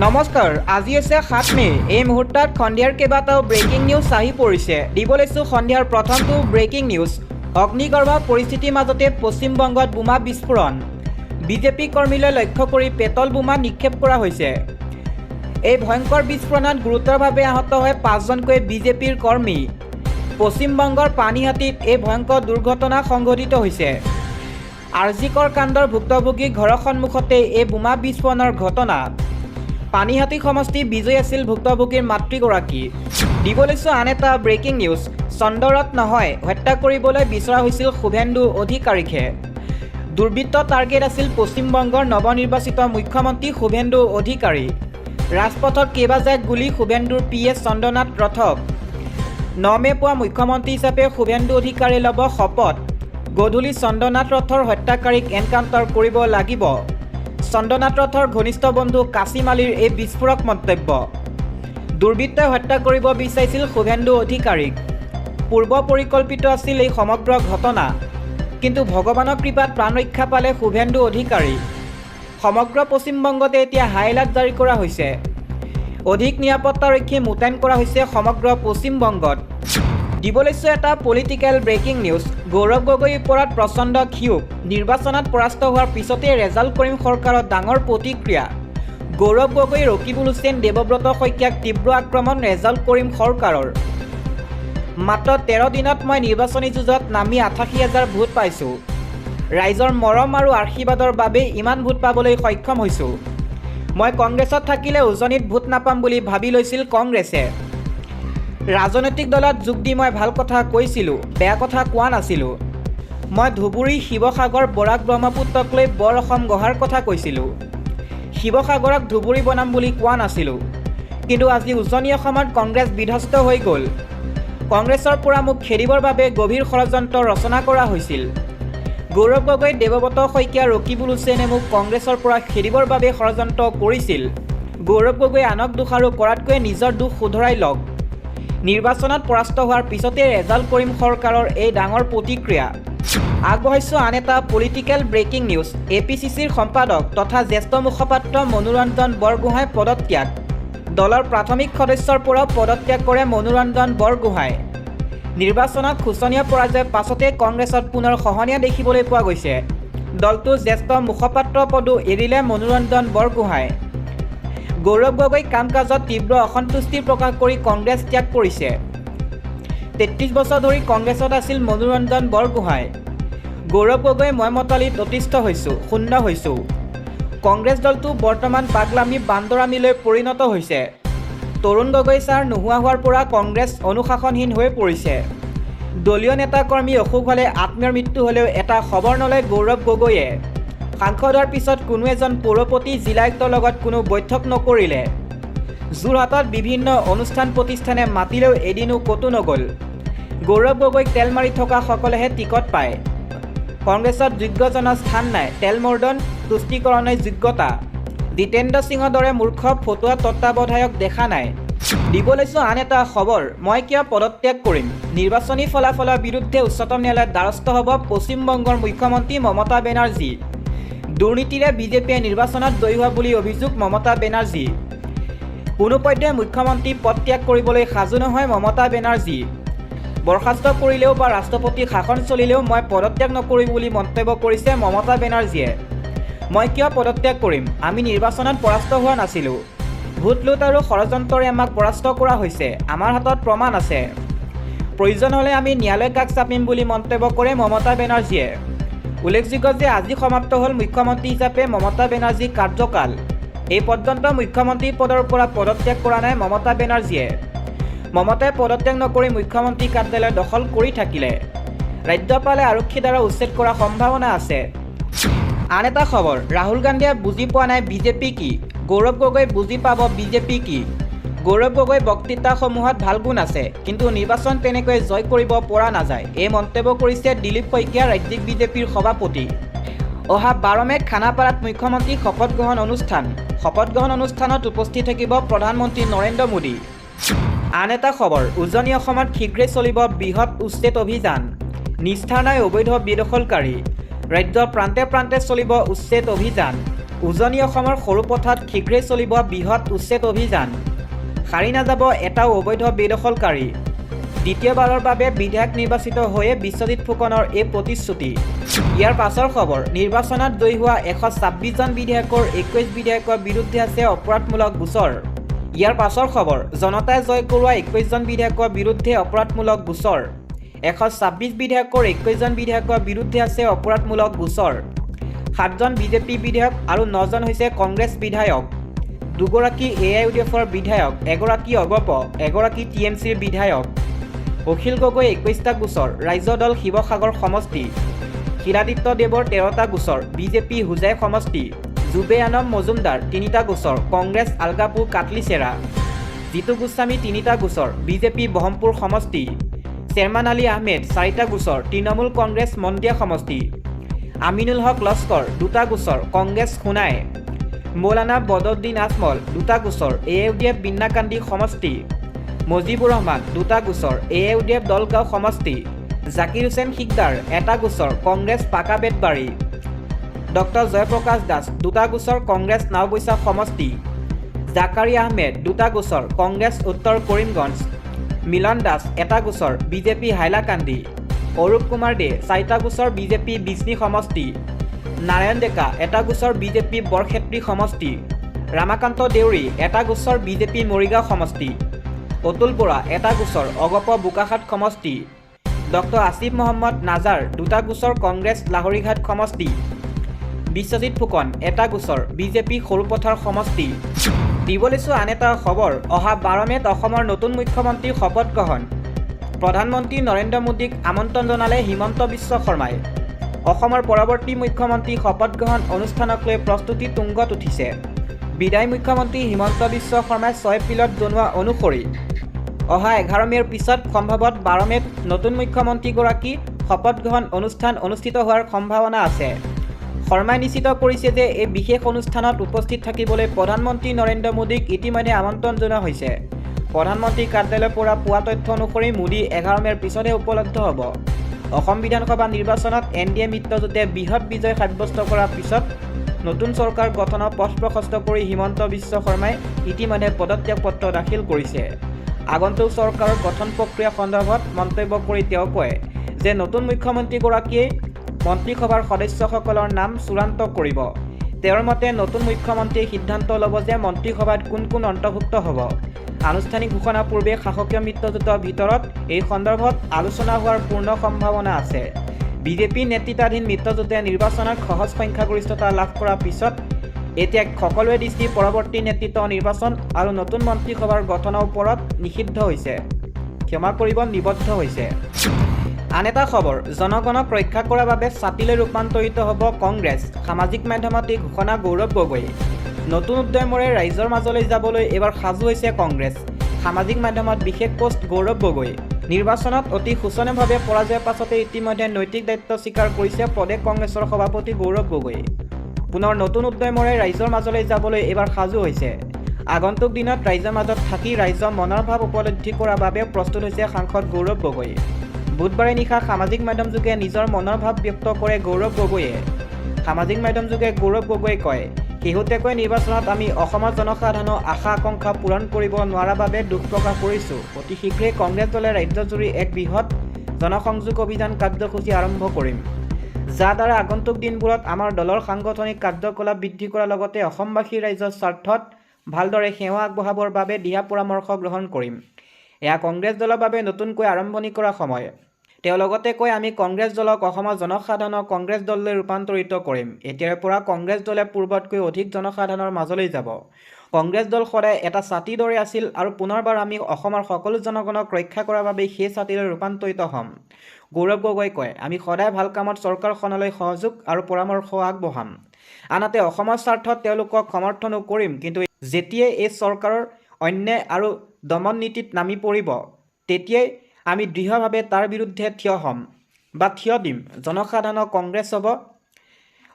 নমস্কাৰ, আজি আছে ৭ মে। এই মুহূৰ্তত সন্ধিয়াৰ কেইবাটাও ব্ৰেকিং নিউজ আহি পৰিছে। দিব লৈছোঁ সন্ধিয়াৰ প্ৰথমটো ব্ৰেকিং নিউজ। অগ্নিগৰ্ভ পৰিস্থিতিৰ মাজতে পশ্চিমবংগত বোমা বিস্ফোৰণ। বিজেপি কৰ্মীলৈ লক্ষ্য কৰি পেট্ৰল বোমা নিক্ষেপ কৰা হৈছে। এই ভয়ংকৰ বিস্ফোৰণত গুৰুতৰভাৱে আহত হয় ৫জনকৈ বিজেপিৰ কৰ্মী। পশ্চিমবংগৰ পানীহাটিত এই ভয়ংকৰ দুৰ্ঘটনা সংঘটিত হৈছে। আৰজিকৰ কাণ্ডৰ ভুক্তভোগী ঘৰৰ সন্মুখতে এই বোমা বিস্ফোৰণৰ ঘটনা। পানীহাটি সমষ্টি বিজয় আছিল ভুক্তভোগীৰ মাতৃগৰাকী। দিব লৈছোঁ আন এটা ব্ৰেকিং নিউজ। চন্দৰত নহয়, হত্যা কৰিবলৈ বিচৰা হৈছিল শুভেন্দু অধিকাৰীকহে। দুৰ্বৃত্ত টাৰ্গেট আছিল পশ্চিমবংগৰ নৱনিৰ্বাচিত মুখ্যমন্ত্ৰী শুভেন্দু অধিকাৰী। ৰাজপথত কেইবাজাক গুলী শুভেন্দুৰ PS চন্দ্ৰনাথ ৰথক। ৯ মে পুৱা মুখ্যমন্ত্ৰী হিচাপে শুভেন্দু অধিকাৰীয়ে ল'ব শপত। গধূলি চন্দ্ৰনাথ ৰথৰ হত্যাকাৰীক এনকাউণ্টাৰ কৰিব লাগিব। চন্দ্ৰনাথ ৰথৰ ঘনিষ্ঠ বন্ধু কাছিম আলীৰ এই বিস্ফোৰক মন্তব্য। দুৰ্বৃত্তই হত্যা কৰিব বিচাৰিছিল শুভেন্দু অধিকাৰীক। পূৰ্ব পৰিকল্পিত আছিল এই সমগ্ৰ ঘটনা, কিন্তু ভগৱানৰ কৃপাত প্ৰাণ ৰক্ষা পালে শুভেন্দু অধিকাৰী। সমগ্ৰ পশ্চিমবংগতে এতিয়া হাই এলাৰ্ট জাৰি কৰা হৈছে। অধিক নিৰাপত্তাৰক্ষী মোতায়েন কৰা হৈছে সমগ্ৰ পশ্চিমবংগত। দিব লৈছোঁ এটা পলিটিকেল ব্ৰেকিং নিউজ। গৌৰৱ গগৈৰ ওপৰত প্ৰচণ্ড ক্ষোভ। নিৰ্বাচনত পৰাস্ত হোৱাৰ পিছতে ৰেজাল্ট কৰিম চৰকাৰত ডাঙৰ প্ৰতিক্ৰিয়া। গৌৰৱ গগৈ, ৰকিবুল হুছেইন, দেৱব্ৰত শইকীয়াক তীব্ৰ আক্ৰমণ ৰেজাল্ট কৰিম চৰকাৰৰ। মাত্ৰ ১৩ দিনত মই নিৰ্বাচনী যুঁজত নামি ৮৮,০০০ ভোট পাইছোঁ। ৰাইজৰ মৰম আৰু আশীৰ্বাদৰ বাবেই ইমান ভোট পাবলৈ সক্ষম হৈছোঁ। মই কংগ্ৰেছত থাকিলে উজনিত ভোট নাপাম বুলি ভাবি লৈছিল কংগ্ৰেছে। ৰাজনৈতিক দলত যোগ দি মই ভাল কথা কৈছিলোঁ, বেয়া কথা কোৱা নাছিলোঁ। মই ধুবুৰী, শিৱসাগৰ, বৰাক ব্ৰহ্মপুত্ৰক লৈ বৰ অসম গঢ়াৰ কথা কৈছিলোঁ। শিৱসাগৰক ধুবুৰী বনাম বুলি কোৱা নাছিলোঁ। কিন্তু আজি উজনি অসমত কংগ্ৰেছ বিধ্বস্ত হৈ গ'ল। কংগ্ৰেছৰ পৰা মোক খেদিবৰ বাবে গভীৰ ষড়যন্ত্ৰ ৰচনা কৰা হৈছিল। গৌৰৱ গগৈ, দেৱব্ৰত শইকীয়া, ৰকিবুল হুছেইনে মোক কংগ্ৰেছৰ পৰা খেদিবৰ বাবে ষড়যন্ত্ৰ কৰিছিল। গৌৰৱ গগৈ আনক দোষাৰোপ কৰাতকৈ নিজৰ দোষ শুধৰাই লওক। নিৰ্বাচনত পৰাস্ত হোৱাৰ পিছতে ৰেজাল্ট কৰিম চৰকাৰৰ এই ডাঙৰ প্ৰতিক্ৰিয়া। আগবঢ়াইছোঁ আন এটা পলিটিকেল ব্ৰেকিং নিউজ। APCCৰ সম্পাদক তথা জ্যেষ্ঠ মুখপাত্ৰ মনোৰঞ্জন বৰগোহাঁই পদত্যাগ। দলৰ প্ৰাথমিক সদস্যৰ পৰাও পদত্যাগ কৰে মনোৰঞ্জন বৰগোহাঁই। নিৰ্বাচনত শোচনীয় পৰাজয়ৰ পাছতে কংগ্ৰেছত পুনৰ সহনীয়া দেখিবলৈ পোৱা গৈছে। দলটোৰ জ্যেষ্ঠ মুখপাত্ৰ পদো এৰিলে মনোৰঞ্জন বৰগোহাঁই। গৌৰৱ গগৈ কাম কাজত তীব্ৰ অসন্তুষ্টি প্ৰকাশ কৰি কংগ্ৰেছ ত্যাগ কৰিছে। ৩৩ বছৰ ধৰি কংগ্ৰেছত আছিল মনোৰঞ্জন বৰগোহাঁই। গৌৰৱ গগৈ, মই মতালিত অতিষ্ঠ হৈছোঁ, শূন্য হৈছোঁ। কংগ্ৰেছ দলটো বৰ্তমান পাগলামী বান্দৰামীলৈ পৰিণত হৈছে। তৰুণ গগৈ ছাৰ নোহোৱা হোৱাৰ পৰা কংগ্ৰেছ অনুশাসনহীন হৈ পৰিছে। দলীয় নেতা কৰ্মী অসুখ হ'লে আত্মীয়ৰ মৃত্যু হ'লেও এটা খবৰ নলয় গৌৰৱ গগৈয়ে। সাংসদ হোৱাৰ পিছত কোনো এজন পৌৰপতি, জিলায়ুক্তৰ লগত কোনো বৈঠক নকৰিলে। যোৰহাটত বিভিন্ন অনুষ্ঠান প্ৰতিষ্ঠানে মাতিলেও এদিনো ক'তো নগ'ল। গৌৰৱ গগৈক তেল মাৰি থকা সকলেহে টিকট পায়। কংগ্ৰেছত যোগ্যজনৰ স্থান নাই। তেলমৰ্দন, তুষ্টিকৰণৰ যোগ্যতা। জিতেন্দ্ৰ সিঙৰ দৰে মূৰ্খ ফটুৱা তত্ত্বাৱধায়ক দেখা নাই। দিব লৈছোঁ আন এটা খবৰ। মই কিয় পদত্যাগ কৰিম? নিৰ্বাচনী ফলাফলৰ বিৰুদ্ধে উচ্চতম ন্যায়ালয়ত দ্বাৰস্থ হ'ব পশ্চিমবংগৰ মুখ্যমন্ত্ৰী মমতা বেনাৰ্জী। দুৰ্নীতিৰে বিজেপিয়ে নিৰ্বাচনত জয়ী হোৱা বুলি অভিযোগ মমতা বেনাৰ্জী। কোনোপধ্যে মুখ্যমন্ত্ৰী পদ ত্যাগ কৰিবলৈ সাজু নহয় মমতা বেনাৰ্জী। বৰ্খাস্ত কৰিলেও বা ৰাষ্ট্ৰপতি শাসন চলিলেও মই পদত্যাগ নকৰিম বুলি মন্তব্য কৰিছে মমতা বেনাৰ্জীয়ে। মই কিয় পদত্যাগ কৰিম? আমি নিৰ্বাচনত পৰাস্ত হোৱা নাছিলোঁ। ভোট লুট আৰু ষড়যন্ত্ৰৰে আমাক পৰাস্ত কৰা হৈছে। আমাৰ হাতত প্ৰমাণ আছে। প্ৰয়োজন হ'লে আমি ন্যায়ালয়ৰ কাষ চাপিম বুলি মন্তব্য কৰে মমতা বেনাৰ্জীয়ে। উল্লেখযোগ্য যে আজি সমাপ্ত হ'ল মুখ্যমন্ত্ৰী হিচাপে মমতা বেনাৰ্জীৰ কাৰ্যকাল। এই পৰ্যন্ত মুখ্যমন্ত্ৰী পদৰ পৰা পদত্যাগ কৰা নাই মমতা বেনাৰ্জীয়ে। মমতাই পদত্যাগ নকৰি মুখ্যমন্ত্ৰী কাৰ্যালয় দখল কৰি থাকিলে। ৰাজ্যপালে আৰক্ষীৰ দ্বাৰা উচ্ছেদ কৰাৰ সম্ভাৱনা আছে। আন এটা খবৰ। ৰাহুল গান্ধীয়ে বুজি পোৱা নাই বিজেপি কি। গৌৰৱ গগৈ বুজি পাব বিজেপি কি। গৌৰৱ গগৈ বক্তৃতাসমূহত ভাল গুণ আছে, কিন্তু নিৰ্বাচন তেনেকৈ জয় কৰিব পৰা নাযায়। এই মন্তব্য কৰিছে দিলীপ শইকীয়া, ৰাজ্যিক বিজেপিৰ সভাপতি। অহা ১২ মে'ত খানাপাৰাত মুখ্যমন্ত্ৰী শপত গ্ৰহণ অনুষ্ঠান। শপত গ্ৰহণ অনুষ্ঠানত উপস্থিত থাকিব প্ৰধানমন্ত্ৰী নৰেন্দ্ৰ মোদী। আন এটা খবৰ। উজনি অসমত শীঘ্ৰেই চলিব বৃহৎ উচ্ছেদ অভিযান। নিষ্ঠাৰ নাই অবৈধ বেদখলকাৰী। ৰাজ্যৰ প্ৰান্তে প্ৰান্তে চলিব উচ্ছেদ অভিযান। উজনি অসমৰ সৰু পথাৰত শীঘ্ৰেই চলিব বৃহৎ উচ্ছেদ অভিযান। সাৰি নাযাব এটাও অবৈধ বেদখলকাৰী। দ্বিতীয়বাৰৰ বাবে বিধায়ক নিৰ্বাচিত হৈয়ে বিশ্বজিৎ ফুকনৰ এই প্ৰতিশ্ৰুতি। ইয়াৰ পাছৰ খবৰ, নিৰ্বাচনত জয়ী হোৱা 126জন বিধায়কৰ 21 বিধায়কৰ বিৰুদ্ধে আছে অপৰাধমূলক গোচৰ। ইয়াৰ পাছৰ খবৰ, জনতাই জয় কৰোৱা 21জন বিধায়কৰ বিৰুদ্ধে অপৰাধমূলক গোচৰ। 126 বিধায়কৰ 21জন বিধায়কৰ বিৰুদ্ধে আছে অপৰাধমূলক গোচৰ। 7জন বিজেপি বিধায়ক আৰু 9জন হৈছে কংগ্ৰেছ বিধায়ক। 2গৰাকী AIUDFৰ বিধায়ক, 1গৰাকী অগপ, 1গৰাকী TMCৰ বিধায়ক। অখিল গগৈ 21টা গোচৰ, ৰাজ্য দল শিৱসাগৰ সমষ্টি। শিলাদিত্য দেৱৰ 13টা গোচৰ, বিজেপি হোজাই সমষ্টি। জুবে আনম মজুমদাৰ 3টা গোচৰ, কংগ্ৰেছ আলগাপুৰ কাটলিচেৰা। জিতু গোস্বামী 3টা গোচৰ, বিজেপি বহমপুৰ সমষ্টি। চেৰমান আলী আহমেদ 4টা গোচৰ, তৃণমূল কংগ্ৰেছ মন্দিয়া সমষ্টি। আমিনুল হক লস্কৰ 2টা গোচৰ, কংগ্ৰেছ সোণাই। মৌলানা বদউদ্দিন আজমল 2টা গোচৰ, AIUDF বিন্নাকান্দি সমষ্টি। মজিবুৰ ৰহমান 2টা গোচৰ, AIUDF দলগাঁও সমষ্টি। জাকিৰ হুছেইন শিকদাৰ 1টা গোচৰ, কংগ্ৰেছ পাকা বেতবাৰী। ডক্টৰ জয়প্ৰকাশ দাস 2টা গোচৰ, কংগ্ৰেছ নাওবৈচা সমষ্টি। জাকাৰী আহমেদ 2টা গোচৰ, কংগ্ৰেছ উত্তৰ কৰিমগঞ্জ। মিলন দাস 1টা গোচৰ, বিজেপি হাইলাকান্দি। অৰূপ কুমাৰ দে 4টা গোচৰ, বিজেপি বিজনী সমষ্টি। নাৰায়ণ ডেকা 1টা গোচৰ, বিজেপি বৰক্ষেত্ৰী সমষ্টি। ৰামাকান্ত দেউৰী 1টা গোচৰ, বিজেপি মৰিগাঁও সমষ্টি। অতুল বৰা 1টা গোচৰ, অগপ বোকাখাট সমষ্টি। ডক্টৰ আসিফ মহম্মদ নাজাৰ 2টা গোচৰ, কংগ্ৰেছ লাহৰীঘাট সমষ্টি। বিশ্বজিৎ ফুকন 1টা গোচৰ, বিজেপি সৰুপথাৰ সমষ্টি। দিব লৈছোঁ আন এটা খবৰ, অহা 12 মে'ত অসমৰ নতুন মুখ্যমন্ত্ৰীৰ শপত গ্ৰহণ। প্ৰধানমন্ত্ৰী নৰেন্দ্ৰ মোদীক আমন্ত্ৰণ জনালে হিমন্ত বিশ্ব শৰ্মাই। অসমৰ পৰৱৰ্তী মুখ্যমন্ত্ৰী শপত গ্ৰহণ অনুষ্ঠানক লৈ প্ৰস্তুতি তুংগত উঠিছে। বিদায়ী মুখ্যমন্ত্ৰী হিমন্ত বিশ্ব শৰ্মাই 6 এপ্ৰিলত জনোৱা অনুসৰি অহা 11 মে'ৰ পিছত সম্ভৱতঃ 12 মে'ত নতুন মুখ্যমন্ত্ৰীগৰাকী শপত গ্ৰহণ অনুষ্ঠান অনুষ্ঠিত হোৱাৰ সম্ভাৱনা আছে। শৰ্মাই নিশ্চিত কৰিছে যে এই বিশেষ অনুষ্ঠানত উপস্থিত থাকিবলৈ প্ৰধানমন্ত্ৰী নৰেন্দ্ৰ মোদীক ইতিমধ্যে আমন্ত্ৰণ জনোৱা হৈছে। প্ৰধানমন্ত্ৰী কাৰ্যালয়ৰ পৰা পোৱা তথ্য অনুসৰি মোদী 11 মে'ৰ পিছতহে উপলব্ধ হ'ব। অসম বিধানসভা নিৰ্বাচনত NDA মিত্ৰজোঁটে বৃহৎ বিজয় সাব্যস্ত কৰাৰ পিছত নতুন চৰকাৰ গঠনৰ পথ প্ৰশস্ত কৰি হিমন্ত বিশ্ব শৰ্মাই ইতিমধ্যে পদত্যাগ পত্ৰ দাখিল কৰিছে। আগন্তুক চৰকাৰৰ গঠন প্ৰক্ৰিয়া সন্দৰ্ভত মন্তব্য কৰি তেওঁ কয় যে নতুন মুখ্যমন্ত্ৰীগৰাকীয়ে মন্ত্ৰীসভাৰ সদস্যসকলৰ নাম চূড়ান্ত কৰিব। তেওঁৰ মতে নতুন মুখ্যমন্ত্ৰীয়ে সিদ্ধান্ত ল'ব যে মন্ত্ৰীসভাত কোন কোন অন্তৰ্ভুক্ত হ'ব। আনুষ্ঠানিক ঘোষণাৰ পূৰ্বে শাসকীয় মিত্ৰজোঁটৰ ভিতৰত এই সন্দৰ্ভত আলোচনা হোৱাৰ পূৰ্ণ সম্ভাৱনা আছে। বিজেপি নেতৃত্বাধীন মিত্ৰজোঁটে নিৰ্বাচনত সহজ সংখ্যাগৰিষ্ঠতা লাভ কৰাৰ পিছত এতিয়া সকলোৰে দৃষ্টি পৰৱৰ্তী নেতৃত্ব নিৰ্বাচন আৰু নতুন মন্ত্ৰীসভাৰ গঠনৰ ওপৰত নিবদ্ধ হৈছে। আন এটা খবৰ, জনগণক ৰক্ষা কৰাৰ বাবে ছাতিলৈ ৰূপান্তৰিত হ'ব কংগ্ৰেছ। সামাজিক মাধ্যমত এই ঘোষণা গৌৰৱ গগৈ। নতুন উদ্যমেৰে ৰাইজৰ মাজলৈ যাবলৈ এইবাৰ সাজু হৈছে কংগ্ৰেছ। সামাজিক মাধ্যমত বিশেষ পোষ্ট গৌৰৱ গগৈ। নিৰ্বাচনত অতি শোচনীয়ভাৱে পৰাজয়ৰ পাছতে ইতিমধ্যে নৈতিক দায়িত্ব স্বীকাৰ কৰিছে প্ৰদেশ কংগ্ৰেছৰ সভাপতি গৌৰৱ গগৈ। পুনৰ নতুন উদ্যমেৰে ৰাইজৰ মাজলৈ যাবলৈ এইবাৰ সাজু হৈছে। আগন্তুক দিনত ৰাইজৰ মাজত থাকি ৰাইজৰ মনৰ ভাৱ উপলব্ধি কৰাৰ বাবে প্ৰস্তুত হৈছে সাংসদ গৌৰৱ গগৈ। বুধবাৰে নিশা সামাজিক মাধ্যমযোগে নিজৰ মনৰ ভাৱ ব্যক্ত কৰে গৌৰৱ গগৈয়ে। সামাজিক মাধ্যমযোগে গৌৰৱ গগৈয়ে কয়, শেহতীয়াকৈ নিৰ্বাচনত আমি অসমৰ জনসাধাৰণৰ আশা আকাংক্ষা পূৰণ কৰিব নোৱাৰাৰ বাবে দুখ প্ৰকাশ কৰিছোঁ। অতি শীঘ্ৰেই কংগ্ৰেছ দলে ৰাজ্যজুৰি এক বৃহৎ জনসংযোগ অভিযান কাৰ্যসূচী আৰম্ভ কৰিম, যাৰ দ্বাৰা আগন্তুক দিনবোৰত আমাৰ দলৰ সাংগঠনিক কাৰ্যকলাপ বৃদ্ধি কৰাৰ লগতে অসমবাসী ৰাইজৰ স্বাৰ্থত ভালদৰে সেৱা আগবঢ়াবৰ বাবে দিহা পৰামৰ্শ গ্ৰহণ কৰিম। এয়া কংগ্ৰেছ দলৰ বাবে নতুনকৈ আৰম্ভণি কৰা সময়। তেওঁ লগতে কয়, আমি কংগ্ৰেছ দলক অসমৰ জনসাধাৰণক কংগ্ৰেছ দললৈ ৰূপান্তৰিত কৰিম। এতিয়াৰ পৰা কংগ্ৰেছ দলে পূৰ্বতকৈ অধিক জনসাধাৰণৰ মাজলৈ যাব। কংগ্ৰেছ দল সদায় এটা ছাতিৰ দৰে আছিল আৰু পুনৰবাৰ আমি অসমৰ সকলো জনগণক ৰক্ষা কৰাৰ বাবে সেই ছাতিলৈ ৰূপান্তৰিত হ'ম। গৌৰৱ গগৈ কয়, আমি সদায় ভাল কামত চৰকাৰখনলৈ সহযোগ আৰু পৰামৰ্শ আগবঢ়াম। আনহাতে অসমৰ স্বাৰ্থত তেওঁলোকক সমৰ্থনো কৰিম, কিন্তু যেতিয়াই এই চৰকাৰৰ অন্যায় আৰু দমন নীতিত নামি পৰিব তেতিয়াই আমি দৃঢ়ভাৱে তাৰ বিৰুদ্ধে থিয় দিম। জনসাধাৰণৰ কংগ্ৰেছ হ'ব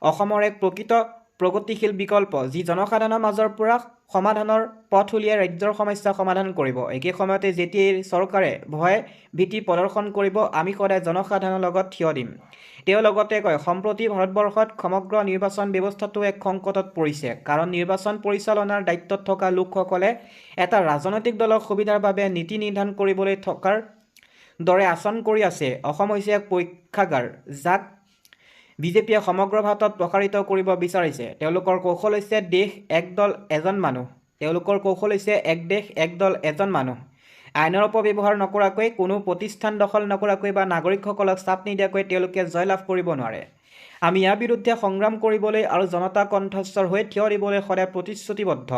অসমৰ এক প্ৰকৃত প্ৰগতিশীল বিকল্প, যি জনসাধাৰণৰ মাজৰ পৰা সমাধানৰ পথ উলিয়াই ৰাজ্যৰ সমস্যা সমাধান কৰিব। একে সময়তে যেতিয়াই চৰকাৰে ভয় ভীতি প্ৰদৰ্শন কৰিব, আমি সদায় জনসাধাৰণৰ লগত থিয় দিম। তেওঁ লগতে কয়, সম্প্ৰতি ভাৰতবৰ্ষত সমগ্ৰ নিৰ্বাচন ব্যৱস্থাটো এক সংকটত পৰিছে। কাৰণ নিৰ্বাচন পৰিচালনাৰ দায়িত্বত থকা লোকসকলে এটা ৰাজনৈতিক দলৰ সুবিধাৰ বাবে নীতি নিৰ্ধাৰণ কৰিবলৈ থকাৰ দৰে আচৰণ কৰি আছে। অসম হৈছে এক পৰীক্ষাগাৰ, যাক বিজেপিয়ে সমগ্ৰ ভাৰতত প্ৰসাৰিত কৰিব বিচাৰিছে। তেওঁলোকৰ কৌশল হৈছে দেশ এক দল এজন মানুহ। তেওঁলোকৰ কৌশল হৈছে এক দেশ এক দল এজন মানুহ। আইনৰ অপব্যৱহাৰ নকৰাকৈ, কোনো প্ৰতিষ্ঠান দখল নকৰাকৈ বা নাগৰিকসকলক চাপ নিদিয়াকৈ তেওঁলোকে জয়লাভ কৰিব নোৱাৰে। আমি ইয়াৰ বিৰুদ্ধে সংগ্ৰাম কৰিবলৈ আৰু জনতা কণ্ঠস্বৰ হৈ থিয় দিবলৈ সদায় প্ৰতিশ্ৰুতিবদ্ধ।